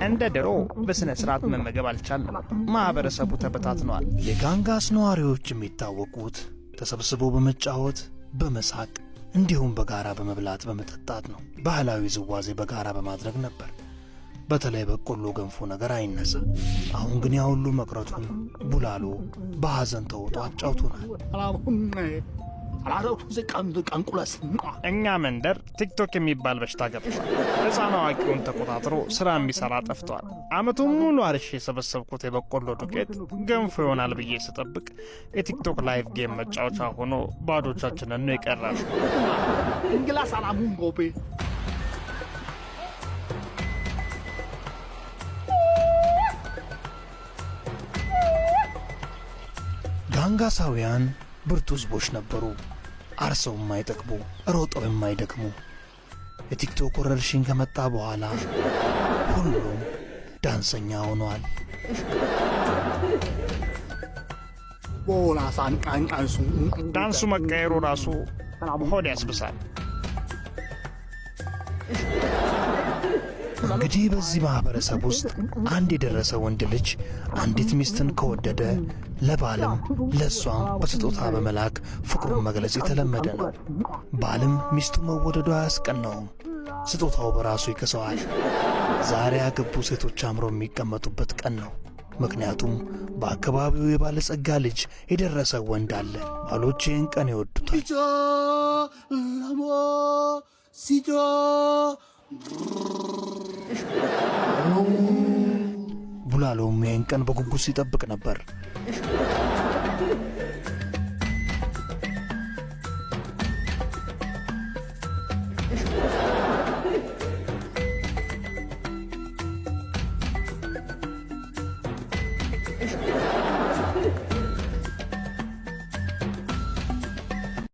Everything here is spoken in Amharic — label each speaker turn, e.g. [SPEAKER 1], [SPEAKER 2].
[SPEAKER 1] እንደ ድሮ በስነ ስርዓት መመገብ አልቻልንም። ማህበረሰቡ ተበታትኗል።
[SPEAKER 2] የጋንጋስ ነዋሪዎች የሚታወቁት ተሰብስበው በመጫወት በመሳቅ እንዲሁም በጋራ በመብላት በመጠጣት ነው። ባህላዊ ዝዋዜ በጋራ በማድረግ ነበር። በተለይ በቆሎ ገንፎ ነገር አይነሳ። አሁን ግን ያ ሁሉ መቅረቱን ቡላሎ በሐዘን ተውጦ አጫውቶናል።
[SPEAKER 1] እኛ መንደር ቲክቶክ የሚባል በሽታ ገብቷል። ሕፃን አዋቂውን ተቆጣጥሮ ስራ የሚሰራ ጠፍቷል። አመቱን ሙሉ አርሼ የሰበሰብኩት የበቆሎ ዱቄት ገንፎ ይሆናል ብዬ ስጠብቅ የቲክቶክ ላይቭ ጌም መጫወቻ ሆኖ ባዶቻችንን ነው የቀረው።
[SPEAKER 2] ጋንጋሳውያን ብርቱ ህዝቦች ነበሩ። አርሰው የማይጠግቡ ሮጠው የማይደክሙ። የቲክቶክ ወረርሽኝ ከመጣ በኋላ ሁሉም ዳንሰኛ ሆነዋል።
[SPEAKER 1] ዳንሱ መቀየሩ ራሱ ሆድ ያስብሳል።
[SPEAKER 2] እንግዲህ በዚህ ማህበረሰብ ውስጥ አንድ የደረሰ ወንድ ልጅ አንዲት ሚስትን ከወደደ ለባልም ለሷም በስጦታ በመላክ ፍቅሩን መግለጽ የተለመደ ነው። ባልም ሚስቱ መወደዷ አያስቀናውም፣ ስጦታው በራሱ ይከሰዋል። ዛሬ ያገቡ ሴቶች አምረው የሚቀመጡበት ቀን ነው። ምክንያቱም በአካባቢው የባለጸጋ ልጅ የደረሰ ወንድ አለ። ባሎች ይህን ቀን ይወዱታል። ቡላሎም ይህን ቀን በጉጉት ሲጠብቅ ነበር።